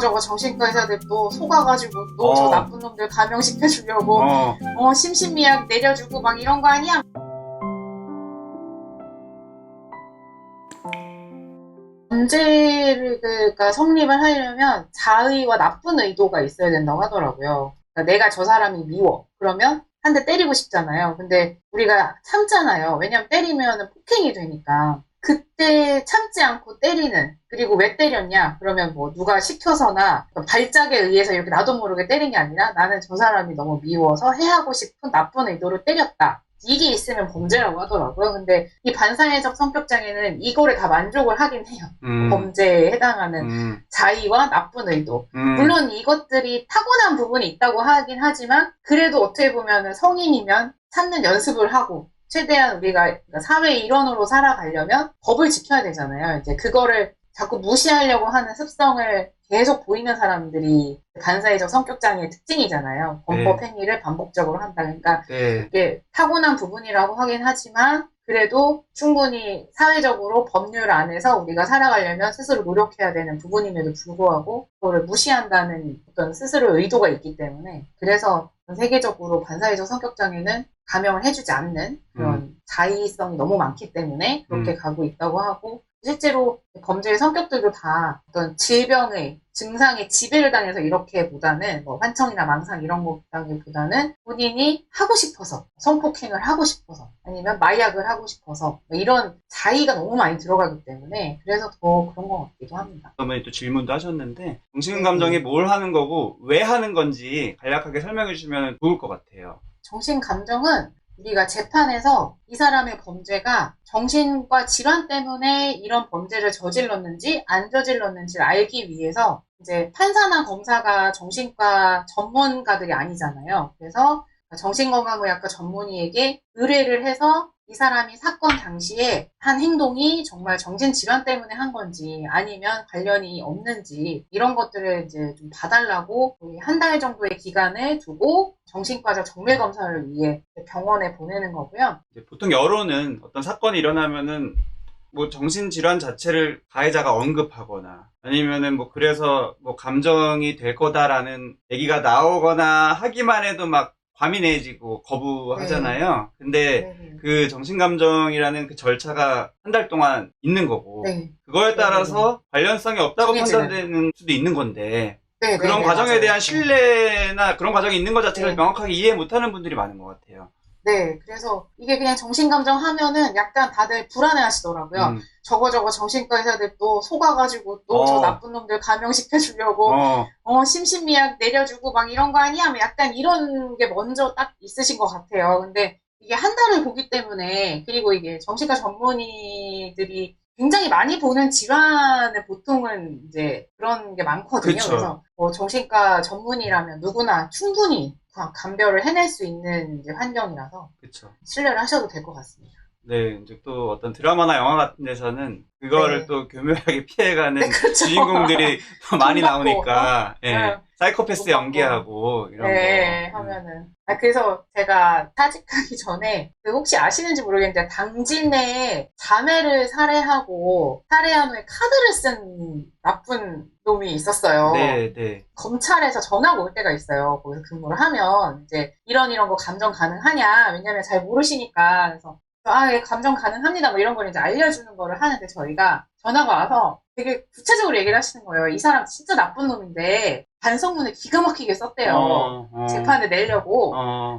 저거 정신과 의사들 또 속아가지고 또 저 나쁜 놈들 감형시켜주려고 심신미약 내려주고 막 이런 거 아니야? 범죄가 성립을 하려면 자의와 나쁜 의도가 있어야 된다고 하더라고요. 그러니까 내가 저 사람이 미워. 그러면 한 대 때리고 싶잖아요. 근데 우리가 참잖아요. 왜냐면 때리면 폭행이 되니까. 그때 참지 않고 때리는, 그리고 왜 때렸냐? 그러면 뭐 누가 시켜서나 발작에 의해서 이렇게 나도 모르게 때린 게 아니라 나는 저 사람이 너무 미워서 해하고 싶은 나쁜 의도로 때렸다. 이게 있으면 범죄라고 하더라고요. 근데 이 반사회적 성격장애는 이거를 다 만족을 하긴 해요. 범죄에 해당하는 자의와 나쁜 의도. 물론 이것들이 타고난 부분이 있다고 하긴 하지만 그래도 어떻게 보면 성인이면 참는 연습을 하고 최대한 우리가 사회의 일원으로 살아가려면 법을 지켜야 되잖아요. 이제 그거를 자꾸 무시하려고 하는 습성을 계속 보이는 사람들이 반사회적 성격장애의 특징이잖아요. 범법 행위를 반복적으로 한다. 그러니까 이게 타고난 부분이라고 하긴 하지만 그래도 충분히 사회적으로 법률 안에서 우리가 살아가려면 스스로 노력해야 되는 부분임에도 불구하고 그거를 무시한다는 어떤 스스로 의도가 있기 때문에 그래서 세계적으로 반사회적 성격장애는 감형을 해주지 않는 그런 자의성이 너무 많기 때문에 그렇게 가고 있다고 하고 실제로 범죄의 성격들도 다 어떤 질병의 증상에 지배를 당해서 이렇게보다는 뭐 환청이나 망상 이런 것보다는 본인이 하고 싶어서 성폭행을 하고 싶어서 아니면 마약을 하고 싶어서 이런 자의가 너무 많이 들어가기 때문에 그래서 더 그런 것 같기도 합니다. 그러면 또 질문도 하셨는데 정신감정이 뭘 하는 거고 왜 하는 건지 간략하게 설명해 주시면 좋을 것 같아요. 정신감정은 우리가 재판에서 이 사람의 범죄가 정신과 질환 때문에 이런 범죄를 저질렀는지 안 저질렀는지를 알기 위해서 이제 판사나 검사가 정신과 전문가들이 아니잖아요. 그래서 정신건강의학과 전문의에게 의뢰를 해서 이 사람이 사건 당시에 한 행동이 정말 정신질환 때문에 한 건지 아니면 관련이 없는지 이런 것들을 이제 좀 봐달라고 한 달 정도의 기간을 두고 정신과적 정밀검사를 위해 병원에 보내는 거고요. 보통 여론은 어떤 사건이 일어나면은 뭐 정신질환 자체를 가해자가 언급하거나 아니면은 뭐 그래서 뭐 감정이 될 거다라는 얘기가 나오거나 하기만 해도 막 과민해지고 거부하잖아요. 근데 그 정신감정이라는 그 절차가 한 달 동안 있는 거고 그거에 따라서 관련성이 없다고 판단되는 수도 있는 건데 그런 과정에 맞아요. 대한 신뢰나 그런 과정이 있는 것 자체를 명확하게 이해 못하는 분들이 많은 것 같아요. 네, 그래서 이게 그냥 정신감정 하면은 약간 다들 불안해 하시더라고요. 저거 정신과 의사들 또 속아가지고 또 저 나쁜 놈들 감형시켜주려고 심신미약 내려주고 막 이런 거 아니야? 뭐 약간 이런 게 먼저 딱 있으신 것 같아요. 근데 이게 한 달을 보기 때문에 그리고 이게 정신과 전문의들이 굉장히 많이 보는 질환을 보통은 이제 그런 게 많거든요. 그쵸. 그래서 뭐 정신과 전문의라면 누구나 충분히 감별을 해낼 수 있는 이제 환경이라서 그쵸. 신뢰를 하셔도 될 것 같습니다. 네, 이제 또 어떤 드라마나 영화 같은 데서는 그거를 또 교묘하게 피해가는 그렇죠. 주인공들이 또 많이 받고, 나오니까 사이코패스 돈 받고. 연기하고 이런 거 하면은. 그래서 제가 사직하기 전에 혹시 아시는지 모르겠는데 당진에 자매를 살해하고 살해한 후에 카드를 쓴 나쁜 놈이 있었어요. 네. 검찰에서 전화가 올 때가 있어요. 거기서 근무를 하면 이제 이런 거 감정 가능하냐? 왜냐면 잘 모르시니까. 그래서 예, 감정 가능합니다. 뭐 이런 걸 이제 알려주는 거를 하는데 저희가 전화가 와서 되게 구체적으로 얘기를 하시는 거예요. 이 사람 진짜 나쁜 놈인데 반성문을 기가 막히게 썼대요. 재판을 내려고.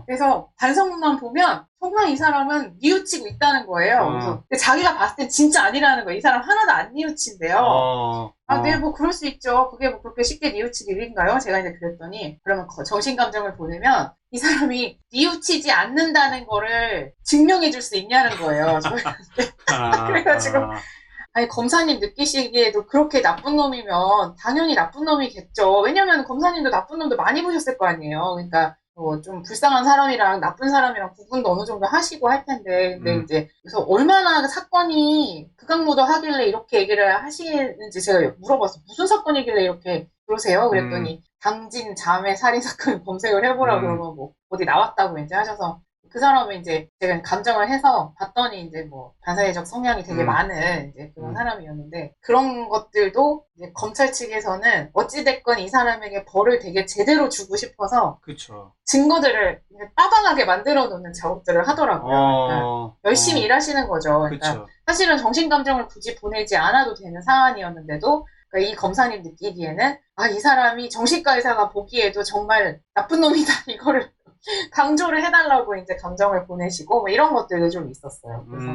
그래서 반성문만 보면 정말 이 사람은 뉘우치고 있다는 거예요. 그래서 근데 자기가 봤을 땐 진짜 아니라는 거예요. 이 사람 하나도 안 뉘우친대요. 네, 뭐 그럴 수 있죠. 그게 뭐 그렇게 쉽게 뉘우칠 일인가요? 제가 이제 그랬더니 그러면 정신감정을 보내면 이 사람이 뉘우치지 않는다는 거를 증명해 줄 수 있냐는 거예요. 그래가지고 아니 검사님 느끼시기에도 그렇게 나쁜 놈이면 당연히 나쁜 놈이겠죠. 왜냐면 검사님도 나쁜 놈도 많이 보셨을 거 아니에요. 그러니까 좀 불쌍한 사람이랑 나쁜 사람이랑 구분도 어느 정도 하시고 할 텐데 근데 이제 그래서 얼마나 사건이 극악무도하길래 이렇게 얘기를 하시는지 제가 물어봤어요. 무슨 사건이길래 이렇게 그러세요? 그랬더니 당진 자매 살인 사건 검색을 해보라 그러면 뭐 어디 나왔다고 이제 하셔서 그 사람은 이제 제가 감정을 해서 봤더니 이제 뭐 반사회적 성향이 되게 많은 이제 그런 사람이었는데 그런 것들도 이제 검찰 측에서는 어찌됐건 이 사람에게 벌을 되게 제대로 주고 싶어서 그쵸. 증거들을 빠방하게 만들어 놓는 작업들을 하더라고요. 그러니까 열심히 일하시는 거죠. 그러니까 그쵸. 사실은 정신감정을 굳이 보내지 않아도 되는 사안이었는데도 그러니까 이 검사님 느끼기에는 아, 이 사람이 정신과 의사가 보기에도 정말 나쁜 놈이다. 이거를 강조를 해달라고 이제 감정을 보내시고 뭐 이런 것들도 좀 있었어요. 그래서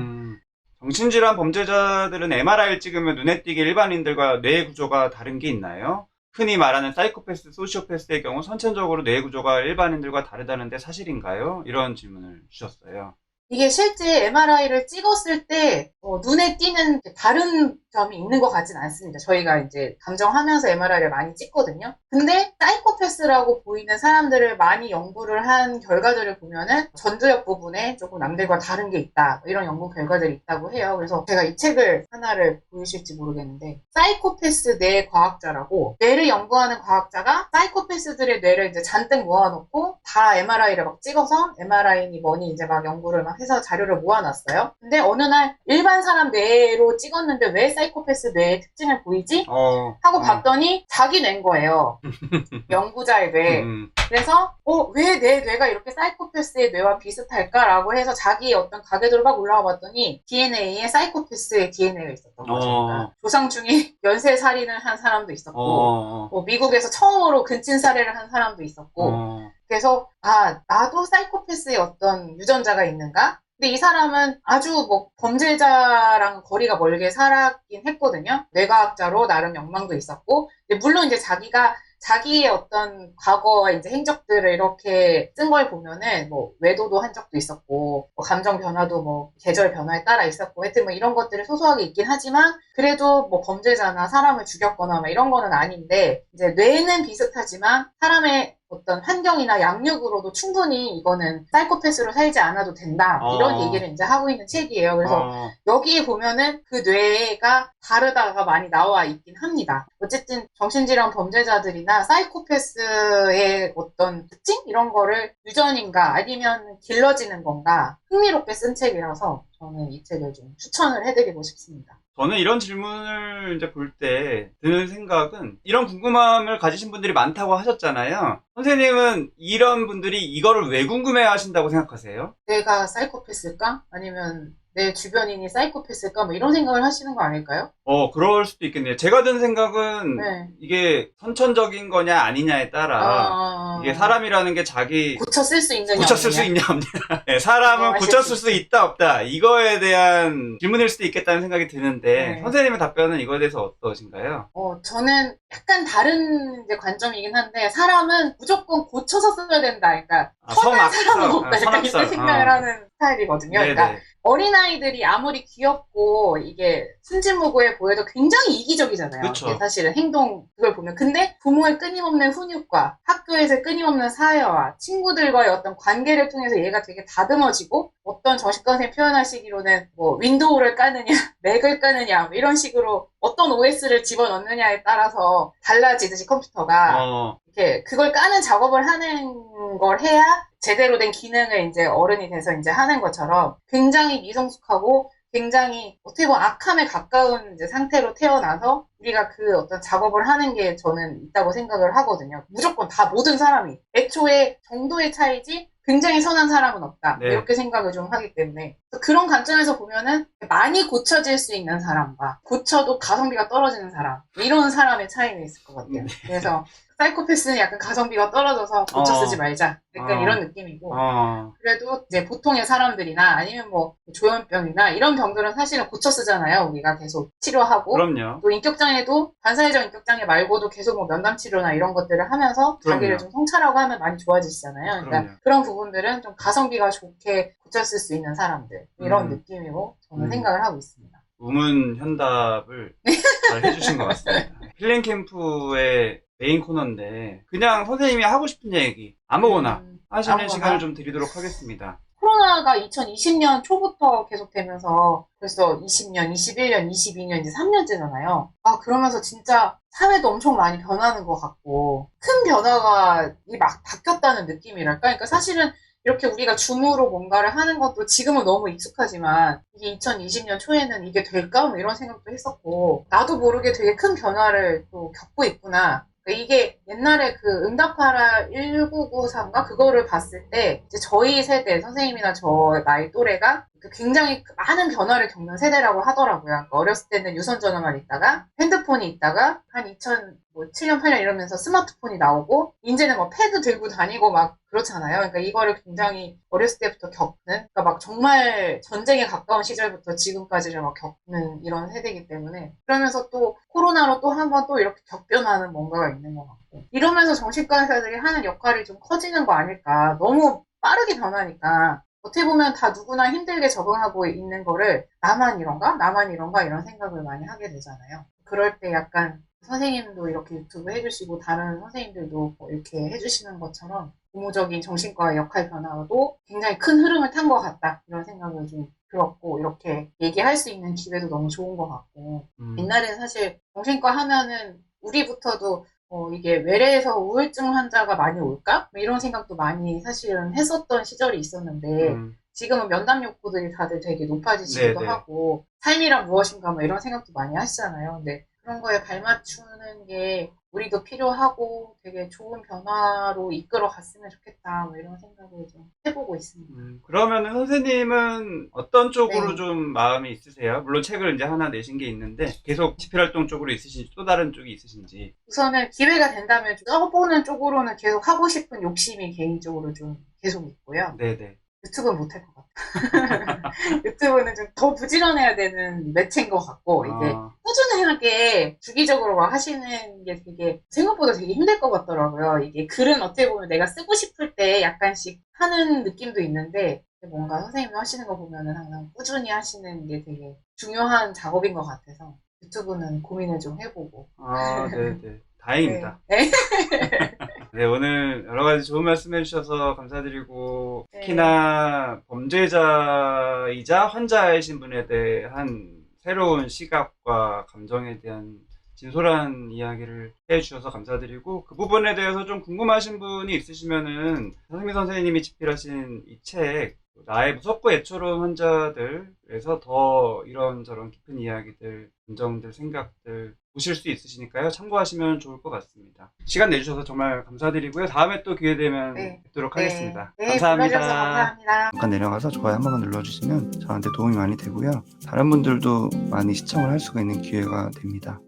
정신질환 범죄자들은 MRI를 찍으면 눈에 띄게 일반인들과 뇌 구조가 다른 게 있나요? 흔히 말하는 사이코패스, 소시오패스의 경우 선천적으로 뇌 구조가 일반인들과 다르다는데 사실인가요? 이런 질문을 주셨어요. 이게 실제 MRI를 찍었을 때 눈에 띄는 다른 점이 있는 것 같진 않습니다. 저희가 이제 감정하면서 MRI를 많이 찍거든요. 근데 사이코패스라고 보이는 사람들을 많이 연구를 한 결과들을 보면은 전두엽 부분에 조금 남들과 다른 게 있다. 이런 연구 결과들이 있다고 해요. 그래서 제가 이 책을 하나를 보이실지 모르겠는데 사이코패스 뇌 과학자라고 뇌를 연구하는 과학자가 사이코패스들의 뇌를 이제 잔뜩 모아놓고 다 MRI를 막 찍어서 MRI니 뭐니 이제 막 연구를 막 해서 자료를 모아놨어요. 근데 어느 날 일반 사람 뇌로 찍었는데 왜 사이코패스 뇌의 특징을 보이지? 하고 봤더니 자기 뇌인 거예요. 연구자의 뇌. 그래서 왜 내 뇌가 이렇게 사이코패스의 뇌와 비슷할까라고 해서 자기의 어떤 가계도를 막 올라와 봤더니 DNA에 사이코패스의 DNA가 있었던 거죠. 그러니까 조상 중에 연쇄살인을 한 사람도 있었고 뭐 미국에서 처음으로 근친살해를 한 사람도 있었고 그래서 나도 사이코패스의 어떤 유전자가 있는가? 근데 이 사람은 아주 뭐 범죄자랑 거리가 멀게 살았긴 했거든요. 뇌과학자로 나름 역망도 있었고, 물론 이제 자기가 자기의 어떤 과거와 이제 행적들을 이렇게 쓴 걸 보면은 뭐 외도도 한 적도 있었고, 뭐 감정 변화도 뭐 계절 변화에 따라 있었고, 하여튼 뭐 이런 것들이 소소하게 있긴 하지만 그래도 뭐 범죄자나 사람을 죽였거나 뭐 이런 거는 아닌데 이제 뇌는 비슷하지만 사람의 어떤 환경이나 양육으로도 충분히 이거는 사이코패스로 살지 않아도 된다. 이런 얘기를 이제 하고 있는 책이에요. 그래서 여기에 보면은 그 뇌가 다르다가 많이 나와 있긴 합니다. 어쨌든 정신질환 범죄자들이나 사이코패스의 어떤 특징? 이런 거를 유전인가 아니면 길러지는 건가 흥미롭게 쓴 책이라서 저는 이 책을 좀 추천을 해드리고 싶습니다. 저는 이런 질문을 이제 볼 때 드는 생각은 이런 궁금함을 가지신 분들이 많다고 하셨잖아요. 선생님은 이런 분들이 이거를 왜 궁금해 하신다고 생각하세요? 내가 사이코패스일까? 아니면 내 주변인이 사이코패스일까? 뭐 이런 생각을 하시는 거 아닐까요? 그럴 수도 있겠네요. 제가 든 생각은 네. 이게 선천적인 거냐 아니냐에 따라 이게 사람이라는 게 자기 고쳐 쓸 수 있느냐 고쳐 쓸 수 있냐 없냐 네, 사람은 고쳐 쓸 수 있다 없다 이거에 대한 질문일 수도 있겠다는 생각이 드는데 네. 선생님의 답변은 이거에 대해서 어떠신가요? 저는 약간 다른 이제 관점이긴 한데 사람은 무조건 고쳐서 써야 된다. 그러니까 선한 사람은 없다. 약간 이렇게 생각을 하는 스타일이거든요. 네네. 그러니까 어린아이들이 아무리 귀엽고 이게 순진무구해 보여도 굉장히 이기적이잖아요. 그쵸. 사실은 행동 그걸 보면. 근데 부모의 끊임없는 훈육과 학교에서의 끊임없는 사회와 친구들과의 어떤 관계를 통해서 얘가 되게 다듬어지고 어떤 정신과 선생님이 표현하시기로는 뭐 윈도우를 까느냐 맥을 까느냐 뭐 이런 식으로 어떤 OS를 집어넣느냐에 따라서 달라지듯이 컴퓨터가 이렇게 그걸 까는 작업을 하는 걸 해야 제대로 된 기능을 이제 어른이 돼서 이제 하는 것처럼 굉장히 미성숙하고 굉장히 어떻게 보면 악함에 가까운 이제 상태로 태어나서 우리가 그 어떤 작업을 하는 게 저는 있다고 생각을 하거든요. 무조건 다 모든 사람이 애초에 정도의 차이지 굉장히 선한 사람은 없다. 네. 이렇게 생각을 좀 하기 때문에 그런 관점에서 보면은 많이 고쳐질 수 있는 사람과 고쳐도 가성비가 떨어지는 사람 이런 사람의 차이는 있을 것 같아요. 그래서 사이코패스는 약간 가성비가 떨어져서 고쳐 쓰지 말자. 약간 이런 느낌이고. 그래도 이제 보통의 사람들이나 아니면 뭐 조현병이나 이런 병들은 사실은 고쳐 쓰잖아요. 우리가 계속 치료하고. 그럼요. 또 인격장애도 반사회적 인격장애 말고도 계속 뭐 면담 치료나 이런 것들을 하면서 자기를 좀 성찰하고 하면 많이 좋아지시잖아요. 그러니까 그런 부분들은 좀 가성비가 좋게 고쳤을 수 있는 사람들. 이런 느낌이고 저는 생각을 하고 있습니다. 우문 현답을 잘 해주신 것 같습니다. 힐링 캠프의 메인 코너인데 그냥 선생님이 하고 싶은 얘기 아무거나 하시는 시간을 좀 드리도록 하겠습니다. 코로나가 2020년 초부터 계속되면서 벌써 20년, 21년, 22년 이제 3년째잖아요. 그러면서 진짜 사회도 엄청 많이 변하는 것 같고 큰 변화가 막 바뀌었다는 느낌이랄까? 그러니까 사실은 이렇게 우리가 줌으로 뭔가를 하는 것도 지금은 너무 익숙하지만 이게 2020년 초에는 이게 될까? 뭐 이런 생각도 했었고 나도 모르게 되게 큰 변화를 또 겪고 있구나. 그러니까 이게 옛날에 그 응답하라 1993가 그거를 봤을 때 이제 저희 세대 선생님이나 저 나이 또래가 굉장히 많은 변화를 겪는 세대라고 하더라고요. 그러니까 어렸을 때는 유선 전화만 있다가 핸드폰이 있다가 한 2007년 8년 이러면서 스마트폰이 나오고 이제는 뭐 패드 들고 다니고 막 그렇잖아요. 그러니까 이거를 굉장히 어렸을 때부터 겪는 그러니까 막 정말 전쟁에 가까운 시절부터 지금까지를 막 겪는 이런 세대이기 때문에 그러면서 또 코로나로 또 한 번 또 이렇게 격변하는 뭔가가 있는 것 같고 이러면서 정신과 의사들이 하는 역할이 좀 커지는 거 아닐까. 너무 빠르게 변하니까 어떻게 보면 다 누구나 힘들게 적응하고 있는 거를 나만 이런가? 나만 이런가? 이런 생각을 많이 하게 되잖아요. 그럴 때 약간 선생님도 이렇게 유튜브 해주시고 다른 선생님들도 뭐 이렇게 해주시는 것처럼 고무적인 정신과 역할 변화도 굉장히 큰 흐름을 탄 것 같다. 이런 생각을 좀 들었고 이렇게 얘기할 수 있는 기회도 너무 좋은 것 같고 옛날에는 사실 정신과 하면은 우리부터도 이게 외래에서 우울증 환자가 많이 올까? 뭐 이런 생각도 많이 사실은 했었던 시절이 있었는데 지금은 면담 욕구들이 다들 되게 높아지시기도 네네. 하고 삶이란 무엇인가 뭐 이런 생각도 많이 하시잖아요. 근데 그런 거에 발맞추는 게 우리도 필요하고 되게 좋은 변화로 이끌어 갔으면 좋겠다 뭐 이런 생각을 좀 해보고 있습니다. 그러면은 선생님은 어떤 쪽으로 네. 좀 마음이 있으세요? 물론 책을 이제 하나 내신 게 있는데 계속 집필활동 쪽으로 있으신지 또 다른 쪽이 있으신지. 우선은 기회가 된다면 써보는 쪽으로는 계속 하고 싶은 욕심이 개인적으로 좀 계속 있고요. 네네. 유튜브는 못할 것 같아요. 유튜브는 좀 더 부지런해야 되는 매체인 것 같고, 이게 아, 꾸준하게 주기적으로 막 하시는 게 되게 생각보다 되게 힘들 것 같더라고요. 이게 글은 어떻게 보면 내가 쓰고 싶을 때 약간씩 하는 느낌도 있는데, 뭔가 선생님이 하시는 거 보면은 항상 꾸준히 하시는 게 되게 중요한 작업인 것 같아서 유튜브는 고민을 좀 해보고. 네네. 네. 다행입니다. 네. 네, 오늘 여러 가지 좋은 말씀 해주셔서 감사드리고, 네. 특히나 범죄자이자 환자이신 분에 대한 새로운 시각과 감정에 대한 진솔한 이야기를 해주셔서 감사드리고, 그 부분에 대해서 좀 궁금하신 분이 있으시면은, 선생님 선생님이 집필하신 이 책, 나의 무섭고 애처로운 환자들에서 더 이런저런 깊은 이야기들, 감정들, 생각들 보실 수 있으시니까요. 참고하시면 좋을 것 같습니다. 시간 내주셔서 정말 감사드리고요. 다음에 또 기회 되면 네. 뵙도록 네. 하겠습니다. 네, 불러주셔서 감사합니다. 감사합니다. 잠깐 내려가서 좋아요 한 번만 눌러주시면 저한테 도움이 많이 되고요. 다른 분들도 많이 시청을 할 수가 있는 기회가 됩니다.